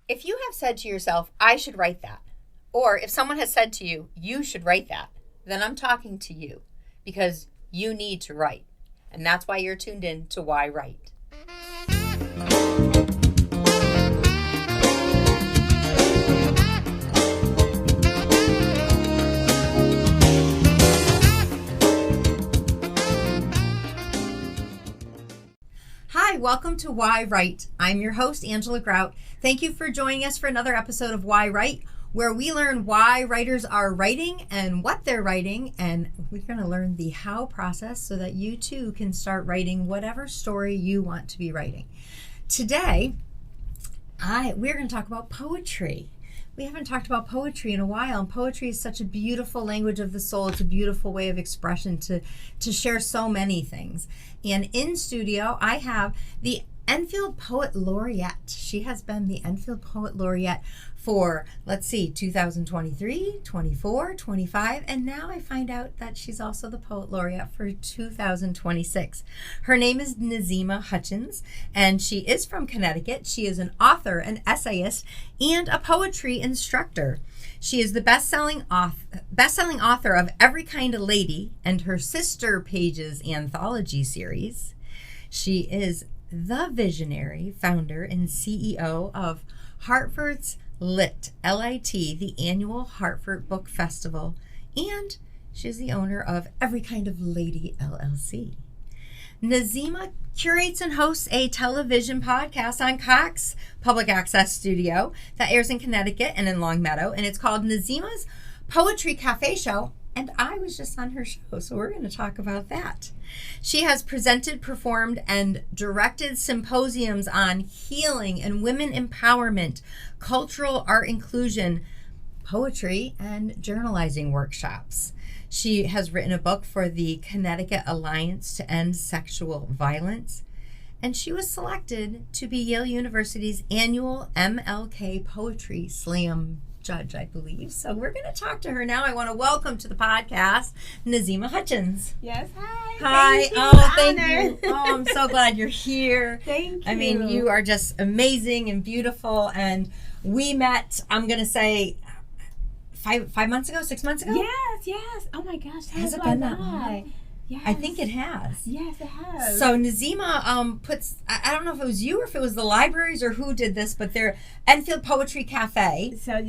If you have said to yourself, I should write that, or if someone has said to you, you should write that, then I'm talking to you because you need to write. And that's why you're tuned in to yWrite. Hi, welcome to yWrite. I'm your host, Angela Grout. Thank you for joining us for another episode of yWrite, where we learn why writers are writing and what they're writing, and we're going to learn the how process so that you too can start writing whatever story you want to be writing. Today, we're going to talk about poetry. We haven't talked about poetry in a while, and poetry is such a beautiful language of the soul. It's a beautiful way of expression to share so many things. And in studio, I have the Enfield Poet Laureate. She has been the Enfield Poet Laureate for, 2023, 24, 25, and now I find out that she's also the Poet Laureate for 2026. Her name is Nzima Hutchings, and she is from Connecticut. She is an author, an essayist, and a poetry instructor. She is the best-selling author of Every Kind of Lady and her Sister Pages Anthology Series. She is the visionary, founder, and CEO of Hartford's L.I.T, the annual Hartford Book Festival, and she's the owner of Every Kind of Lady LLC. Nzima curates and hosts a television podcast on Cox Public Access Studio that airs in Connecticut and in Longmeadow, and it's called Nzima's Poetry Cafe Show, and I was just on her show, so we're going to talk about that. She has presented, performed, and directed symposiums on healing and women empowerment, cultural art inclusion, poetry, and journalizing workshops. She has written a book for the Connecticut Alliance to End Sexual Violence, and she was selected to be Yale University's annual MLK Poetry Slam judge, I believe. So we're going to talk to her now. I want to welcome to the podcast Nzima Hutchings. Yes, hi. Hi. Thank you. Oh, I'm so glad you're here. Thank you. I mean, you are just amazing and beautiful, and we met, I'm going to say, 6 months ago? Yes. Oh my gosh. Has it been that long? Yes. I think it has. Yes, it has. So Nzima puts, I don't know if it was you or if it was the libraries or who did this, but they're Enfield Poetry Cafe. So it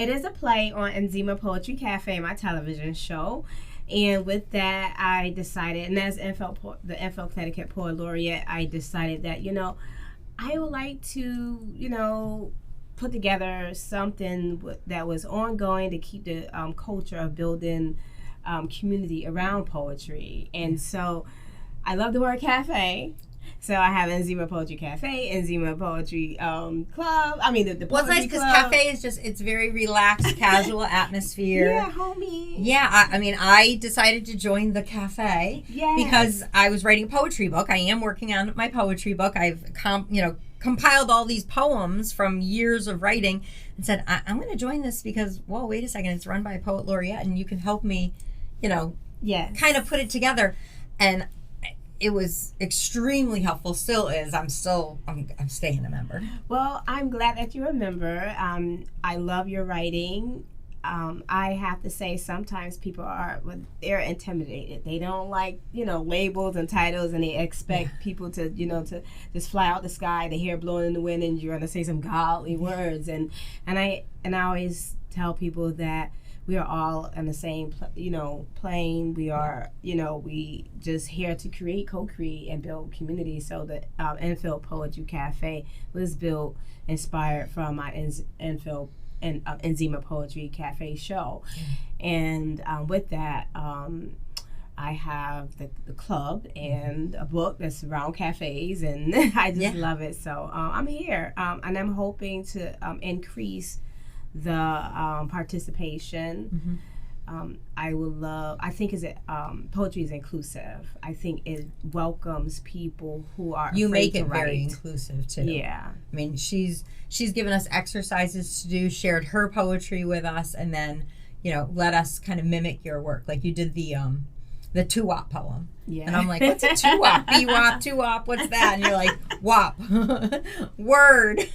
is a play on Nzima Poetry Cafe, my television show. And with that, I decided, and as the Enfield Connecticut Poet Laureate, I decided that, I would like to, put together something that was ongoing to keep the culture of building community around poetry. And so I love the word cafe. So I have Nzima Poetry Cafe, Nzima Poetry Club. I mean, the Poetry Well, it's nice because cafe is it's very relaxed, casual atmosphere. Yeah, homie. Yeah, I decided to join the cafe because I was writing a poetry book. I am working on my poetry book. I've compiled all these poems from years of writing and said, I'm going to join this because, whoa, wait a second, it's run by a Poet Laureate and you can help me, kind of put it together. And it was extremely helpful, still is. I'm staying a member. Well, I'm glad that you're a member. I love your writing. I have to say sometimes people they're intimidated. They don't like, labels and titles, and they expect people to, to just fly out the sky, the hair blowing in the wind, and you're going to say some godly words. And I always tell people that we are all in the same, plane. We are, we just here to co-create and build community. So the Enfield Poetry Cafe was built, inspired from my Enfield and Nzima Poetry Cafe show. And with that, I have the club and a book that's around cafes, and I just love it. So I'm here, and I'm hoping to increase the participation. I think poetry is inclusive. I think it welcomes people who are You afraid make to it write. very inclusive too. Yeah. I mean, she's given us exercises to do, shared her poetry with us, and then let us kind of mimic your work. Like you did the the two-wop poem. Yeah. And I'm like, what's a two-wop? B-wop, two-wop, what's that? And you're like, wop. Word.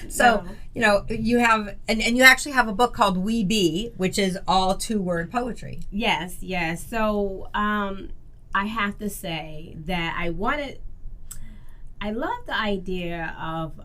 So, you know, you have, and you actually have a book called We Be, which is all two-word poetry. Yes. So I have to say that I love the idea of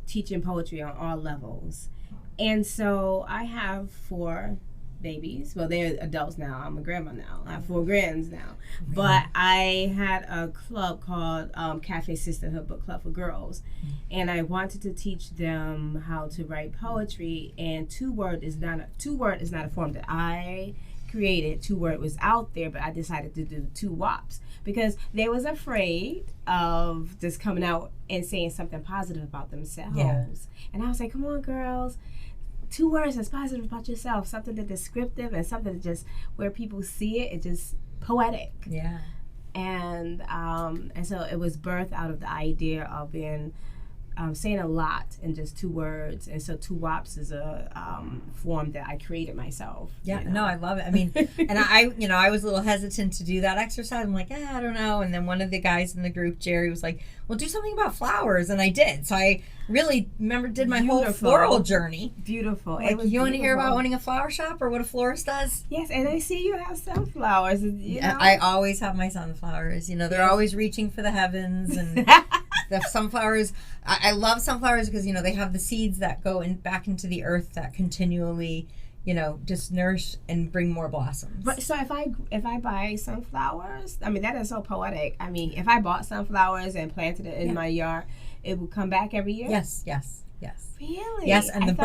teaching poetry on all levels. And so I have 4 babies. Well, they're adults now. I'm a grandma now. I have 4 grands now. But I had a club called Cafe Sisterhood Book Club for girls. And I wanted to teach them how to write poetry. And two-word is not a form that I created. Two-word was out there, but I decided to do two-wops because they was afraid of just coming out and saying something positive about themselves. Yeah. And I was like, come on, girls. 2 words that's positive about yourself, something that's descriptive and something that just where people see it, it's just poetic. Yeah. And so it was birthed out of the idea of being saying a lot in just 2 words, and so two-wops is a form that I created myself. Yeah, no, I love it. I mean, and I was a little hesitant to do that exercise. I'm like, I don't know. And then one of the guys in the group, Jerry, was like, well, do something about flowers, and I did. So I really did my whole floral journey. Beautiful. Like, you want to hear about owning a flower shop or what a florist does? Yes, and I see you have sunflowers. You know? I always have my sunflowers. You know, they're always reaching for the heavens, and the sunflowers. I love sunflowers because, you know, they have the seeds that go back into the earth that continually, you know, just nourish and bring more blossoms. But so if I buy sunflowers, I mean, that is so poetic. I mean, if I bought sunflowers and planted it in my yard, it would come back every year? Yes. Really? Yes, and it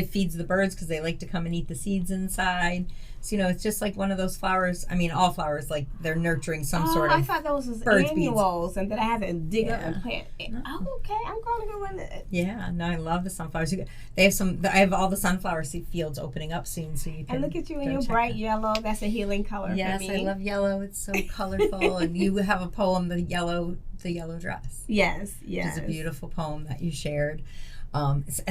feeds the birds because they like to come and eat the seeds inside. So, you know, it's just like one of those flowers. I mean, all flowers, like, they're nurturing some sort of I thought those was annuals, and then I had to dig up and plant. Oh, okay, I'm going to go in it. Yeah, no, I love the sunflowers. I have all the sunflower fields opening up soon, so you can. And look at you in your bright yellow. That's a healing color for me. Yes, I love yellow. It's so colorful. And you have a poem, the yellow dress. Yes. Which is a beautiful poem that you shared.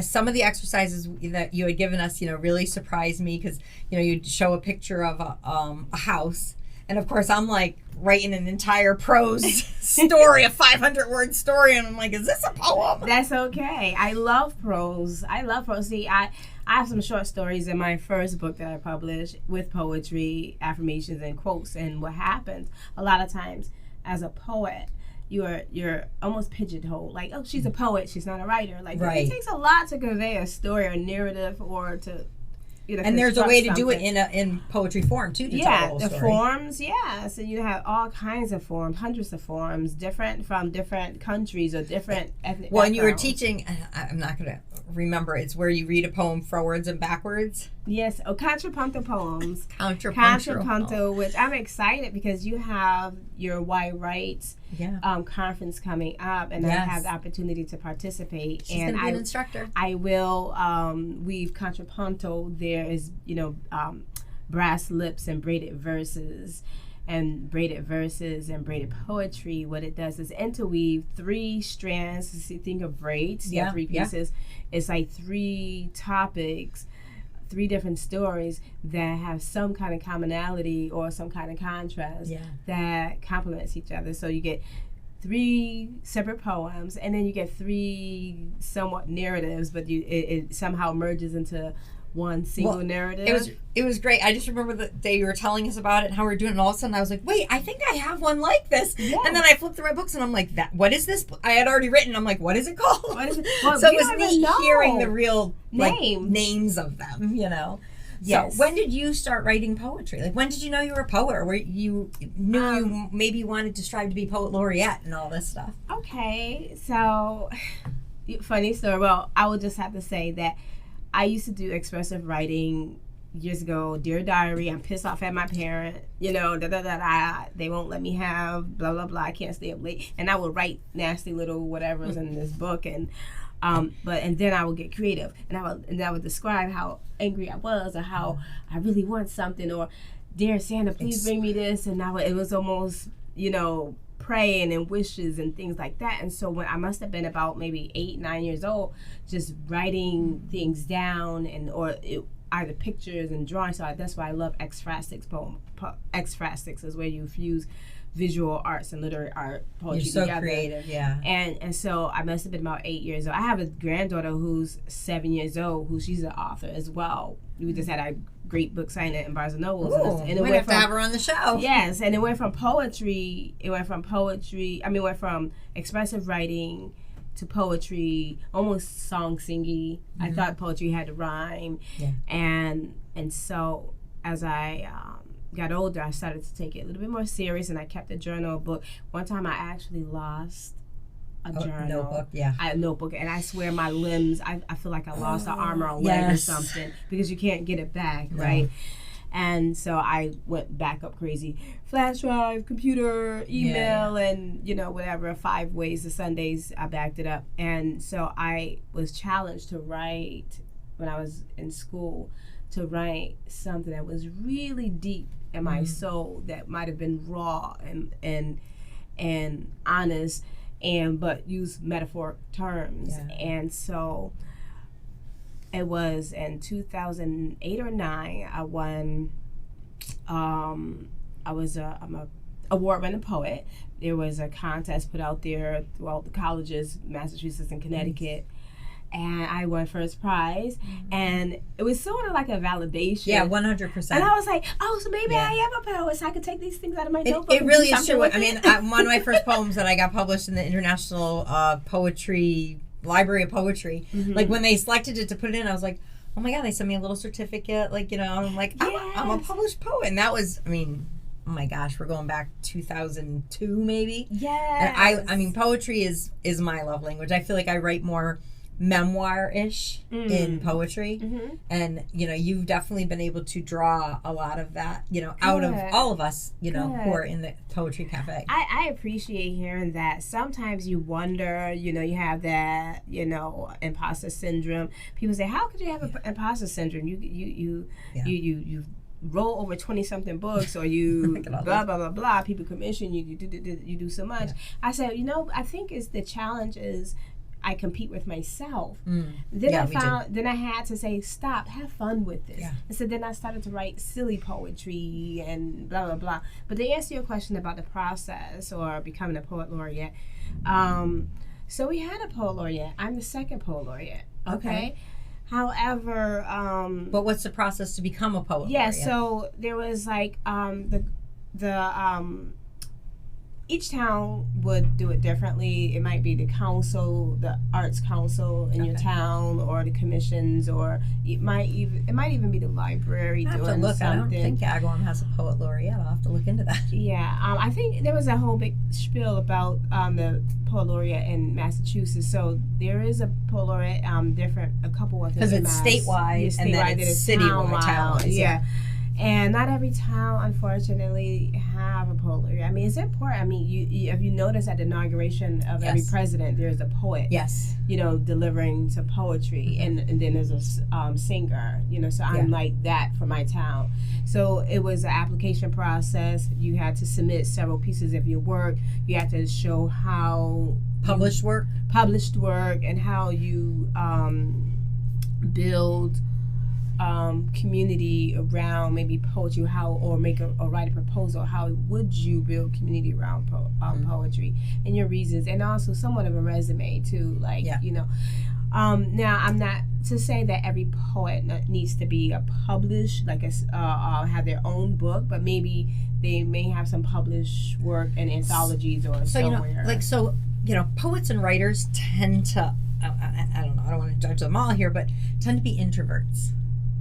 Some of the exercises that you had given us, you know, really surprised me because, you know, you'd show a picture of a house, and of course I'm like writing an entire prose story, a 500-word story, and I'm like, is this a poem? That's okay. I love prose. See, I have some short stories in my first book that I published with poetry, affirmations, and quotes. And what happens a lot of times as a poet, you're almost pigeonholed, like, oh, she's a poet, she's not a writer. Like, it takes a lot to convey a story or narrative, or to, you know, and there's a way to do it in poetry form too, to tell the whole story. Forms, so you have all kinds of forms, hundreds of forms, different from different countries or different ethnic backgrounds. And you were teaching, I'm not going to remember, it's where you read a poem forwards and backwards. Yes, contrapuntal poems. Contrapuntal, which I'm excited because you have your yWrite conference coming up, and I have the opportunity to participate. She's going to be an instructor. I will weave contrapuntal. There is, you know, brass lips and braided verses. And braided poetry, what it does is interweave 3 strands. So you think of braids, you have 3 pieces. It's like 3 topics, 3 different stories that have some kind of commonality or some kind of contrast that complements each other. So you get 3 separate poems, and then you get 3 somewhat narratives, but it somehow merges into one single narrative. It was great. I just remember the day you were telling us about it and how we were doing it, and all of a sudden I was like, wait, I think I have one like this. Yeah. And then I flipped through my books and I'm like, what is this? I had already written. I'm like, what is it called? What is it? Well, so it was neat hearing the real names of them, you know. Yes. So when did you start writing poetry? Like, when did you know you were a poet, or where you knew you maybe wanted to strive to be Poet Laureate and all this stuff? Okay, so funny story. Well, I would just have to say that I used to do expressive writing years ago. Dear Diary, I'm pissed off at my parent. You know, they won't let me have blah blah blah. I can't stay up late, and I would write nasty little whatever's in this book, and then I would get creative, and I would describe how angry I was, or how I really want something, or dear Santa, please bring me this, and it was almost, you know, praying and wishes and things like that. And so when I must have been about maybe 8-9 years old, just writing things down, and either pictures and drawings. So that's why I love ekphrastics poem. Ekphrastics is where you fuse visual arts and literary art poetry You're so together. creative, yeah. And so I must have been about 8 years old. I have a granddaughter who's 7 years old, she's an author as well. We just had a great book signing in Barnes and Noble. Ooh, and it we'd have to have her on the show. Yes, and it went from poetry. It went from expressive writing to poetry, almost song singing. Mm-hmm. I thought poetry had to rhyme, and so as I got older, I started to take it a little bit more serious, and I kept a journal book. One time, I actually lost a journal. Notebook, yeah. A notebook, and I swear my limbs, I feel like I lost an arm or a leg or something, because you can't get it back, right? And so I went back up crazy. Flash drive, computer, email, and, whatever, 5 ways to Sundays, I backed it up. And so I was challenged to write, when I was in school, to write something that was really deep in my soul, that might have been raw and honest, but use metaphoric terms. And so it was in 2008 or 9, I won. I'm a award-winning poet. There was a contest put out there throughout the colleges, Massachusetts and Connecticut. And I won first prize, and it was sort of like a validation. Yeah, 100%. And I was like, oh, so maybe I am a poet, so I could take these things out of my notebook. It really is true. I mean, one of my first poems that I got published in the International Poetry Library of Poetry, like when they selected it to put it in, I was like, oh my God, they sent me a little certificate, I'm like, I'm a published poet. And that was, oh my gosh, we're going back 2002 maybe. Yes. And I mean, poetry is my love language. I feel like I write more memoir-ish in poetry, and you've definitely been able to draw a lot of that out of all of us who are in the poetry cafe. I appreciate hearing that. Sometimes you wonder, you have that imposter syndrome. People say, how could you have an imposter syndrome? You roll over 20-something books, or you blah blah blah blah. People commission you. You do so much. I said, I think the challenge is I compete with myself. Then I had to say, stop, have fun with this. And so then I started to write silly poetry and blah, blah, blah. But to answer your question about the process or becoming a poet laureate, so we had a poet laureate. I'm the second poet laureate. Okay. However, but what's the process to become a poet laureate? So there was like each town would do it differently. It might be the council, the arts council in your town, or the commissions, or it might even be the library doing something. I don't think Agawam has a poet laureate. I'll have to look into that. Yeah, I think there was a whole big spiel about the poet laureate in Massachusetts. So there is a poet laureate, a couple of because it's statewide and then it's citywide. Yeah. And not every town, unfortunately, have a poet laureate. I mean, it's important. I mean, if you notice at the inauguration of every president, there's a poet. Yes. Delivering some poetry, and then there's a singer. So I'm like that for my town. So it was an application process. You had to submit several pieces of your work. You had to show how published work, and how you build community around maybe poetry, or write a proposal. How would you build community around poetry, and your reasons, and also somewhat of a resume too. Now I'm not to say that every poet needs to be published, have their own book, but maybe they may have some published work in anthologies or somewhere. Poets and writers tend to, I don't know, I don't want to judge them all here, but tend to be introverts.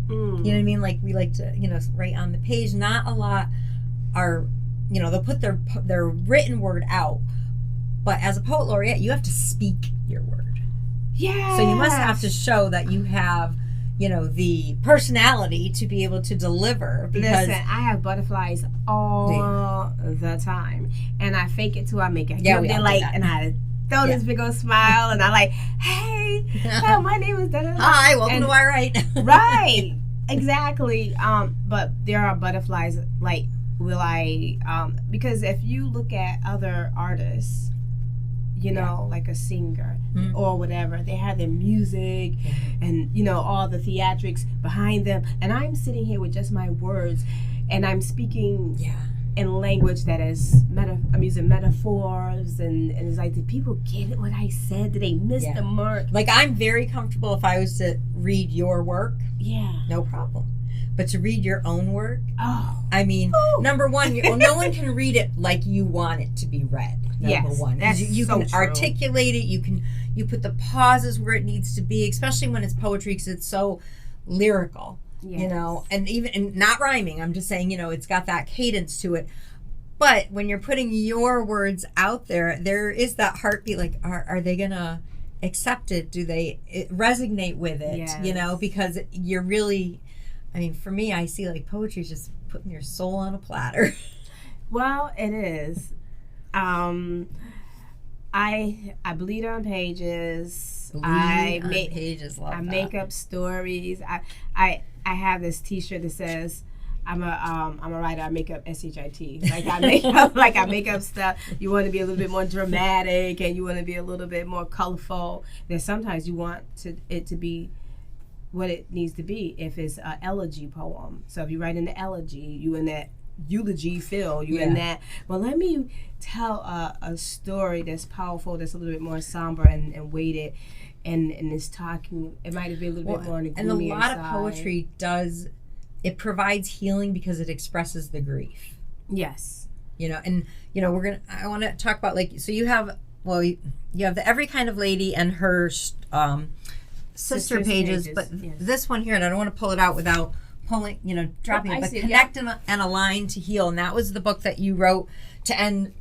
You know what I mean? Like, we like to, write on the page. Not a lot are, they'll put their written word out. But as a poet laureate, you have to speak your word. Yeah. So you must have to show that you have, the personality to be able to deliver. Because listen, I have butterflies all the time, and I fake it till I make it. Yeah, we all do that. And I throw this big old smile, and I like, hey, my name is da-da-da. Hi, welcome to yWrite. Right, exactly. But there are butterflies. Like, will I? Because if you look at other artists, you know, like a singer or whatever. They have their music and, you know, all the theatrics behind them. And I'm sitting here with just my words, and I'm speaking in language that is, I'm using metaphors, and it's like, did people get what I said? Did they miss the mark? Like, I'm very comfortable if I was to read your work. Yeah. No problem. But to read your own work, I mean, number one, no one can read it like you want it to be read. Number one, that's you so can true. Articulate it. You put the pauses where it needs to be, especially when it's poetry, because it's so lyrical. Yes. You know, and not rhyming. I'm just saying, you know, it's got that cadence to it. But when you're putting your words out there, there is that heartbeat. Like, are they gonna accept it? Do they resonate with it? Yes. You know, because you're really. I mean, for me, I see like poetry is just putting your soul on a platter. Well, it is. I bleed on pages. I make up stories. I have this T-shirt that says, I'm a writer. I make up SHIT. Like I make up stuff. You want to be a little bit more dramatic, and you want to be a little bit more colorful. Then sometimes you want it to be what it needs to be. If it's an elegy poem, so if you write in the elegy, you in that eulogy feel, you in that. Well, let me tell a story that's powerful, that's a little bit more somber and weighted, and it's talking. It might be a little bit more on the gloomy side. And a lot of poetry does. It provides healing because it expresses the grief. Yes. You know, and you know I want to talk about, like, so you have you have the Every Kind of Lady and her Sister Pages, but this one here, and I don't want to pull it out without pulling, you know, dropping it, but Connect and Align to Heal, and that was the book that you wrote to end.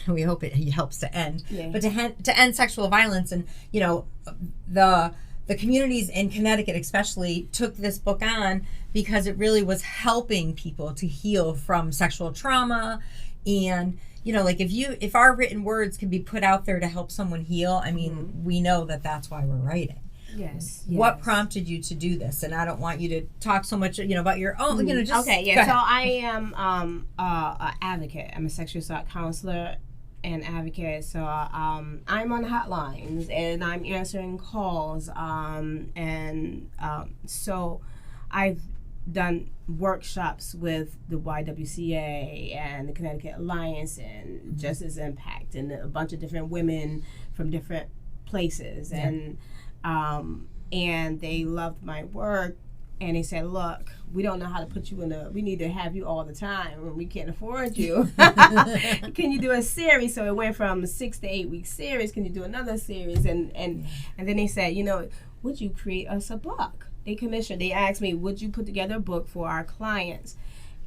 We hope it helps to end, but to end sexual violence, and you know, the communities in Connecticut especially took this book on because it really was helping people to heal from sexual trauma, and you know, like if our written words can be put out there to help someone heal, I mean, we know that that's why we're writing. Yes. What prompted you to do this? And I don't want you to talk so much, you know, about your own. You know, just okay. Yeah. So I am an advocate. I'm a sexual assault counselor and advocate. So I'm on hotlines and I'm answering calls. So I've done workshops with the YWCA and the Connecticut Alliance and Justice Impact and a bunch of different women from different places, and they loved my work, and they said, look, we don't know how to put you we need to have you all the time when we can't afford you. Can you do a series? So it went from a 6 to 8 week series. Can you do another series? And then they said, you know, would you create us a book? They asked me, would you put together a book for our clients?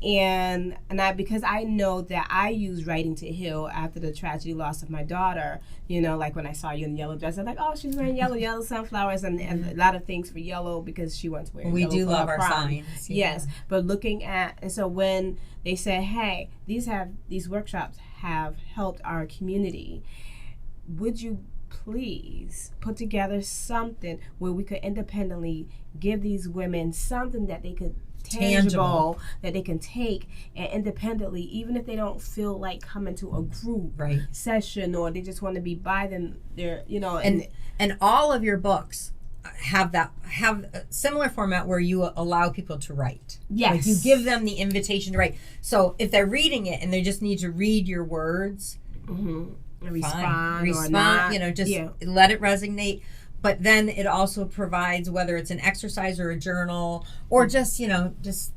And because I know that I use writing to heal after the tragedy loss of my daughter, you know, like when I saw you in the yellow dress, I'm like, oh, she's wearing yellow sunflowers, and a lot of things for yellow because she wants to wear yellow. We do love our signs. Yes, but looking at, and so when they said, hey, these workshops have helped our community, would you please put together something where we could independently give these women something that they could tangible that they can take and independently, even if they don't feel like coming to a group session, or they just want to be by them there, you know. And all of your books have a similar format where you allow people to write. Yes. Like you give them the invitation to write. So if they're reading it and they just need to read your words, respond or not, you know, just let it resonate. But then it also provides, whether it's an exercise or a journal, or just, you know, just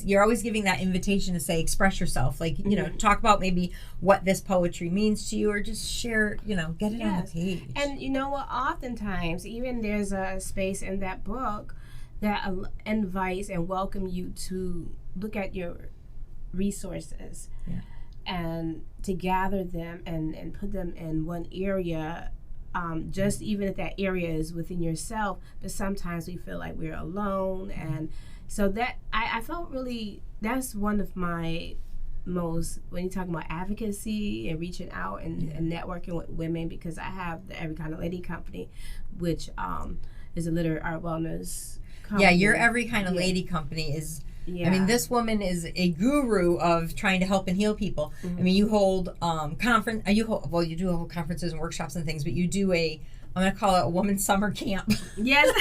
you're always giving that invitation to say, express yourself. Like, you know, talk about maybe what this poetry means to you, or just share, you know, get it on the page. And you know what, oftentimes, even there's a space in that book that invites and welcome you to look at your resources and to gather them and put them in one area. Just even if that area is within yourself, but sometimes we feel like we're alone, and so that I felt really, that's one of my most, when you talk about advocacy and reaching out and networking with women, because I have the Every Kind of Lady company, which is a literary art wellness company. Yeah, your Every Kind of Lady company is Yeah. I mean, this woman is a guru of trying to help and heal people. I mean, you hold you do hold conferences and workshops and things, but you do I'm going to call it a woman's summer camp. Yes.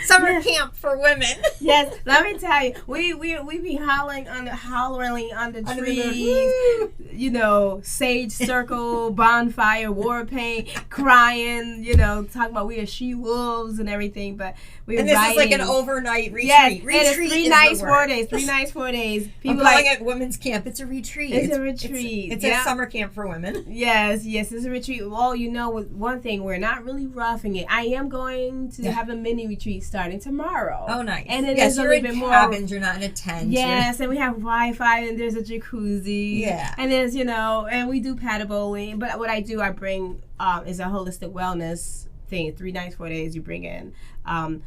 Summer camp for women. Yes, let me tell you, we be hollering on the trees, you know, sage circle, bonfire, war paint, crying, you know, talking about we are she wolves and everything, but this is like an overnight retreat. Yes, retreat it is 3 nights, 4 days. 3 nights, 4 days. People calling it women's camp. It's a retreat. It's a retreat. It's a summer camp for women. Yes, it's a retreat. Well, you know, with one thing, we're not really roughing it. I am going to have a mini retreat starting tomorrow. Oh, nice. And it is a little bit more cabins. You're not in a tent. Yes, and we have Wi-Fi, and there's a jacuzzi. Yeah. And there's, you know, and we do paddle bowling. But what I do, I bring is a holistic wellness thing. 3 nights, 4 days. You bring in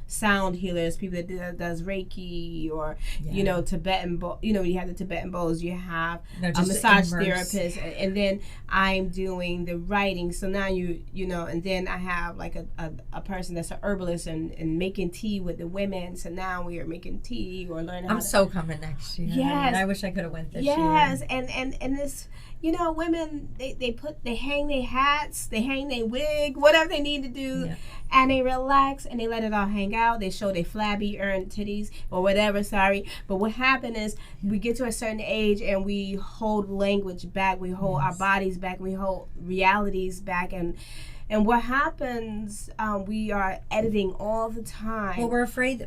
sound healers, people that does Reiki, or you know, Tibetan you know, you have the Tibetan bowls, you have a massage therapist, and then I'm doing the writing. So now you know, and then I have like a person that's an herbalist and making tea with the women. So now we are making tea or learning how so coming next year. Yes. I wish I could have went this year. Yes, and this, you know, women, they hang their hats, they hang their wig, whatever they need to do, and they relax and they let it all hang out. They show their flabby earned titties or whatever, sorry. But what happened is we get to a certain age and we hold language back, we hold our bodies back, we hold realities back, and what happens, we are editing all the time. Well, we're afraid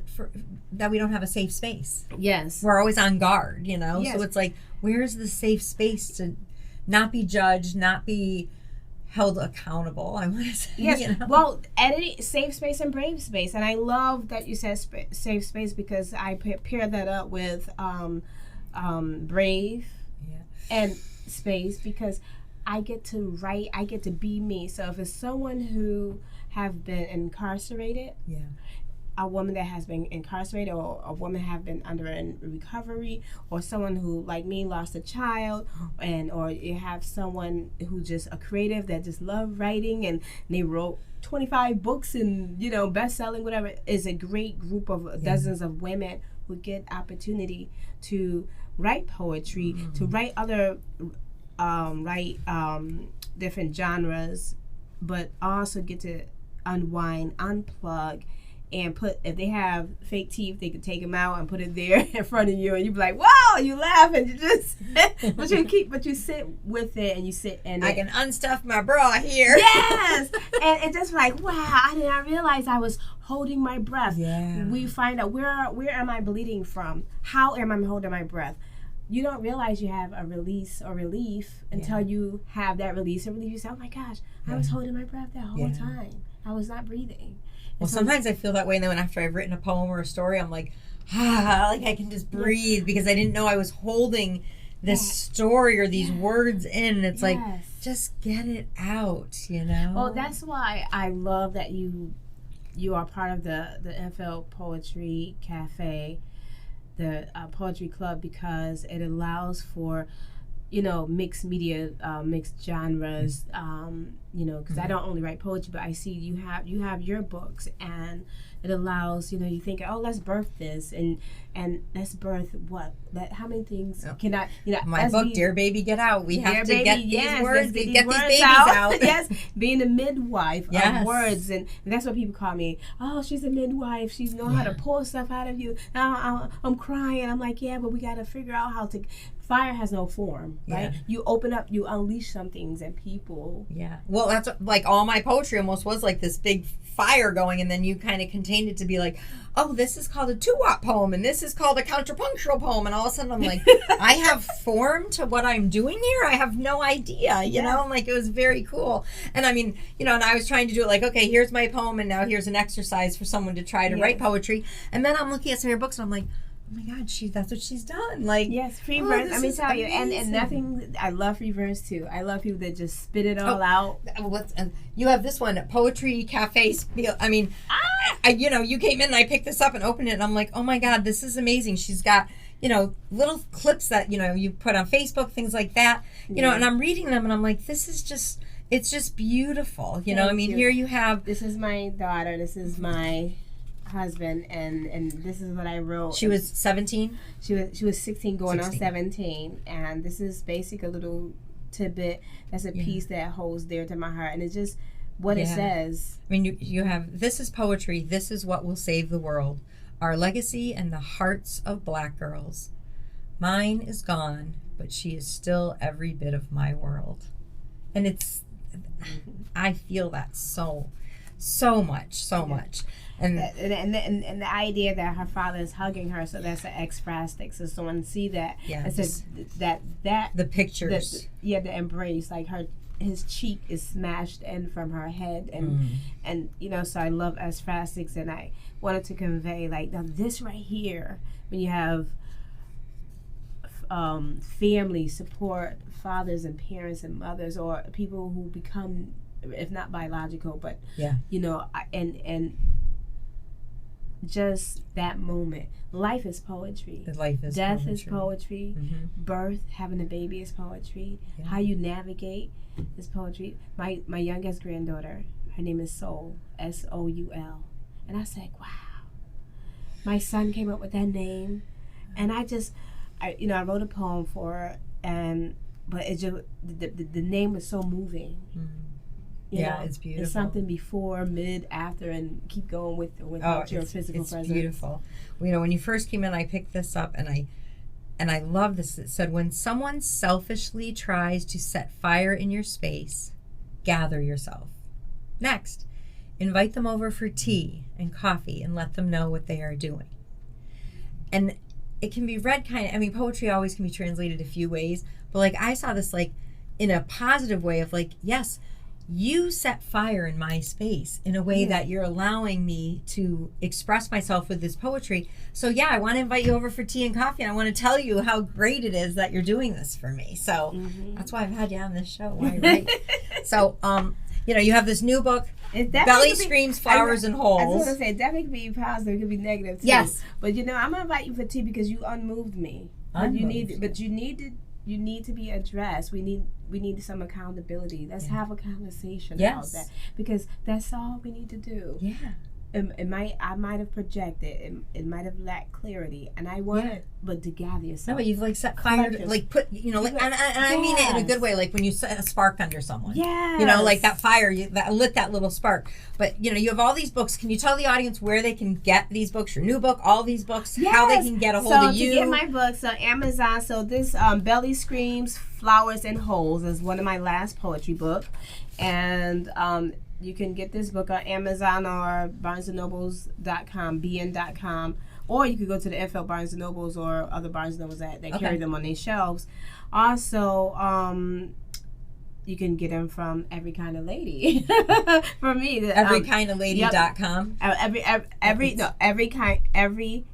that we don't have a safe space. Yes. We're always on guard, you know? Yes. So it's like, where's the safe space to not be judged, not be held accountable, I want to say. Yes. You know? Well, editing, safe space and brave space. And I love that you said safe space, because I pair that up with brave and space, because I get to write, I get to be me. So if it's someone who have been incarcerated, a woman that has been incarcerated, or a woman have been under in recovery, or someone who, like me, lost a child, or you have someone who just a creative that just love writing and they wrote 25 books and, you know, best-selling, whatever, is a great group of dozens of women who get opportunity to write poetry, to write other different genres, but also get to unwind, unplug, and if they have fake teeth, they could take them out and put it there in front of you, and you be like, wow, you laugh, and you just, but you sit with it, and you sit and I can unstuff my bra here. Yes, and just like, wow, I did not realize I was holding my breath. Yeah. We find out where am I bleeding from? How am I holding my breath? You don't realize you have a release or relief until you have that release or relief. You say, oh my gosh, I was holding my breath that whole time. I was not breathing. Well, sometimes I feel that way, and then after I've written a poem or a story, I'm like, like I can just breathe, because I didn't know I was holding this story or these words in. And it's like, just get it out, you know? Well, that's why I love that you are part of the Enfield Poetry Cafe, the poetry club, because it allows for, you know, mixed media, mixed genres, you know, because I don't only write poetry, but I see you have your books, and it allows, you know, you think, oh, let's birth this, and let's birth what? How many things can I, you know? My book, Dear Baby, Get Out. We have to get these words, get these babies out. Yes, being a midwife of words, and that's what people call me. Oh, she's a midwife. She's know how to pull stuff out of you. I'm crying. I'm like, yeah, but we got to figure out how to. Fire has no form, right? You open up, you unleash some things, and people. Yeah. Well, that's what, like, all my poetry almost was like this big fire going, and then you kind of contained it to be like, oh, this is called a two-wop poem, and this is called a contrapuntal poem, and all of a sudden I'm like, I have form to what I'm doing here. I have no idea, you know? And like, it was very cool. And I mean, you know, and I was trying to do it like, okay, here's my poem, and now here's an exercise for someone to try to write poetry. And then I'm looking at some of your books, and I'm like, oh my God, that's what she's done. Like, yes, free verse. Let me tell you, and nothing. I love free verse too. I love people that just spit it all out. You have this one, Poetry Cafe. I mean, you know, you came in and I picked this up and opened it, and I'm like, oh my God, this is amazing. She's got, you know, little clips that, you know, you put on Facebook, things like that. You know, and I'm reading them, and I'm like, this is just, it's just beautiful. You know, I mean, here you have. This is my daughter. This is my husband, and this is what I wrote. She was 17? She was 16 going 16. On 17, and this is basically a little tidbit that's a piece that holds dear to my heart, and it's just what it says. I mean, you have, this is poetry, this is what will save the world, our legacy and the hearts of Black girls. Mine is gone, but she is still every bit of my world. And it's, I feel that so much. And the idea that her father is hugging her, so that's an ekphrastic. So someone see that. Yeah. It's that the pictures. The embrace, like his cheek is smashed in from her head, and you know. So I love eksphrastics, and I wanted to convey like now this right here when you have family support, fathers and parents and mothers, or people who become, if not biological, but you know, and just that moment. Life is poetry. Death is poetry. Birth, having a baby is poetry. How you navigate is poetry. My youngest granddaughter, her name is Soul, Soul, and I said, wow, my son came up with that name, and I wrote a poem for her, but it just the name was so moving. You know, it's beautiful. It's something before, mid, after, and keep going with your physical presence. It's beautiful. You know, when you first came in, I picked this up, and I love this. It said, when someone selfishly tries to set fire in your space, gather yourself. Next, invite them over for tea and coffee and let them know what they are doing. And it can be read poetry always can be translated a few ways, but like I saw this like in a positive way of like, yes, you set fire in my space in a way that you're allowing me to express myself with this poetry. So yeah, I want to invite you over for tea and coffee, and I want to tell you how great it is that you're doing this for me. So that's why I've had you on this show. Why, right? So, you know, you have this new book, Belly Screams, Flowers and Holes. I was going to say, it definitely could be positive, it could be negative too. Yes. But you know, I'm going to invite you for tea because you unmoved me. You need to be addressed. We need some accountability. Let's have a conversation about that, because that's all we need to do. Yeah. I might have projected. It might have lacked clarity, and I wanted, but to gather yourself. No, but you've like set fire, like put, you know, like, and I mean it in a good way, like when you set a spark under someone. Yeah. You know, like that fire, that lit that little spark. But you know, you have all these books. Can you tell the audience where they can get these books? Your new book, all these books, how they can get a hold of you? So to get my books on Amazon. So this Belly Screams, Flowers and Holes is one of my last poetry book, and you can get this book on Amazon or BarnesandNobles.com, BN.com, or you could go to the Enfield Barnes and Nobles or other Barnes and Nobles that carry them on their shelves. Also, you can get them from Every Kind of Lady. For me, everykindoflady.com. Every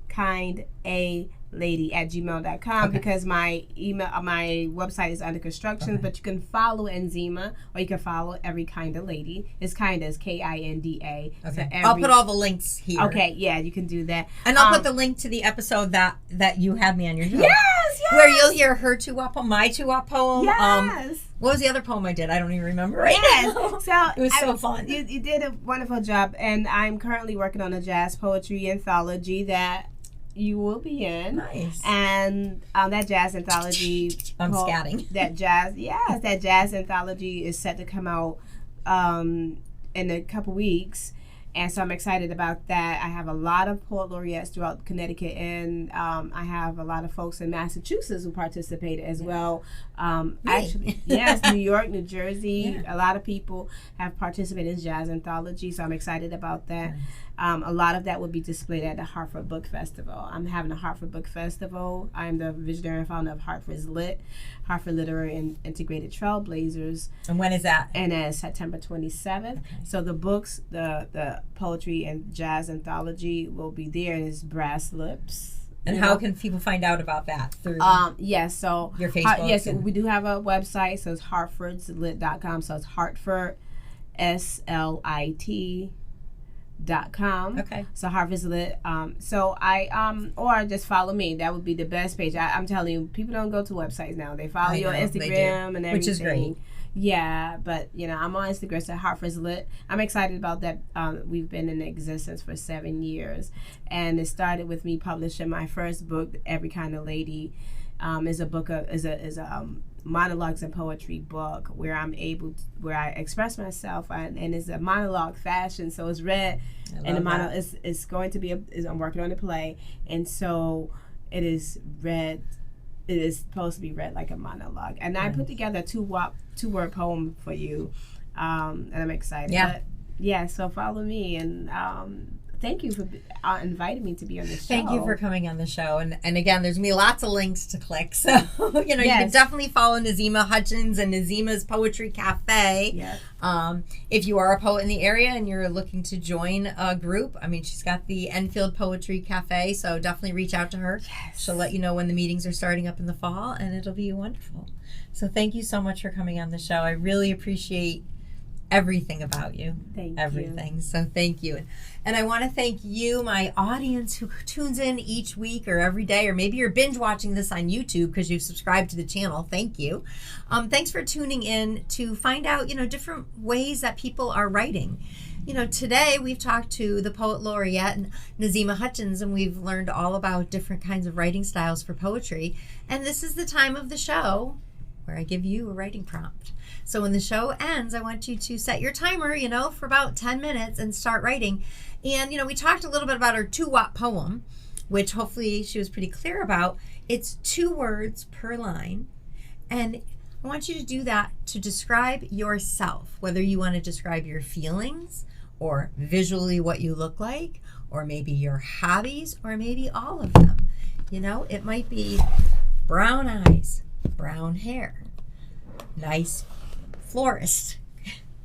kind a lady at gmail.com, because my website is under construction, but you can follow Nzima, or you can follow Every Kind of Lady. It's kind of Kinda. Okay. So I'll put all the links here. Okay, yeah, you can do that. And I'll put the link to the episode that you had me on your show. Yes. Where you'll hear her two-wop poem, my two-wop poem. Yes. What was the other poem I did? I don't even remember right now. So it was so fun. You did a wonderful job, and I'm currently working on a jazz poetry anthology that you will be in. Nice. And that jazz anthology, I'm scatting. That jazz anthology is set to come out in a couple weeks, and so I'm excited about that. I have a lot of Poet Laureates throughout Connecticut, and I have a lot of folks in Massachusetts who participated as well. Actually, yes, New York, New Jersey, a lot of people have participated in jazz anthology, so I'm excited about that. Nice. A lot of that will be displayed at the Hartford Book Festival. I'm having a Hartford Book Festival. I'm the visionary and founder of Hartford's Lit, Hartford Literary and Integrated Trailblazers. And when is that? And it's September 27th. Okay. So the books, the poetry and jazz anthology will be there. It's Brass Lips. And how can people find out about that? Through yes, so your Facebook? Yes, we do have a website, so it's hartfordslit.com. So it's Hartford, SLIT.com. Okay. So Hartford's Lit. So I or just follow me. That would be the best page. I'm telling you, people don't go to websites now. They follow you on Instagram and everything. Which is great. Yeah, but I'm on Instagram at Hartford's Lit. I'm excited about that. We've been in existence for 7 years, and it started with me publishing my first book, Every Kind of Lady. Is a monologues and poetry book where where I express myself, and it's a monologue fashion, so it's read, and the monologue is going to be I'm working on the play, and so it is read. It is supposed to be read like a monologue, and I put together a two-word poem for you, and I'm excited. Yeah. So follow me, and thank you for inviting me to be on the show. Thank you for coming on the show. And again, there's going to be lots of links to click. So, you can definitely follow Nzima Hutchings and Nzima's Poetry Cafe. Yes. If you are a poet in the area and you're looking to join a group, she's got the Enfield Poetry Cafe, so definitely reach out to her. Yes. She'll let you know when the meetings are starting up in the fall, and it'll be wonderful. So thank you so much for coming on the show. I really appreciate everything about you. Thank everything. you. So thank you. And I want to thank you, my audience who tunes in each week or every day, or maybe you're binge watching this on YouTube because you've subscribed to the channel. Thank you. Thanks for tuning in to find out, different ways that people are writing. Today we've talked to the Poet Laureate Nzima Hutchings, and we've learned all about different kinds of writing styles for poetry. And this is the time of the show where I give you a writing prompt. So when the show ends, I want you to set your timer, for about 10 minutes and start writing. And, we talked a little bit about her two-wop poem, which hopefully she was pretty clear about. It's 2 words per line. And I want you to do that to describe yourself, whether you want to describe your feelings or visually what you look like, or maybe your hobbies, or maybe all of them. It might be brown eyes, brown hair, nice florist,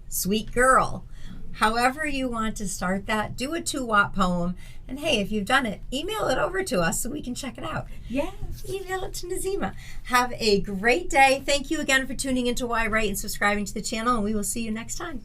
sweet girl. However you want to start that, do a 2-wop poem. And hey, if you've done it, email it over to us so we can check it out. Yes. Email it to Nzima. Have a great day. Thank you again for tuning into yWrite and subscribing to the channel, and we will see you next time.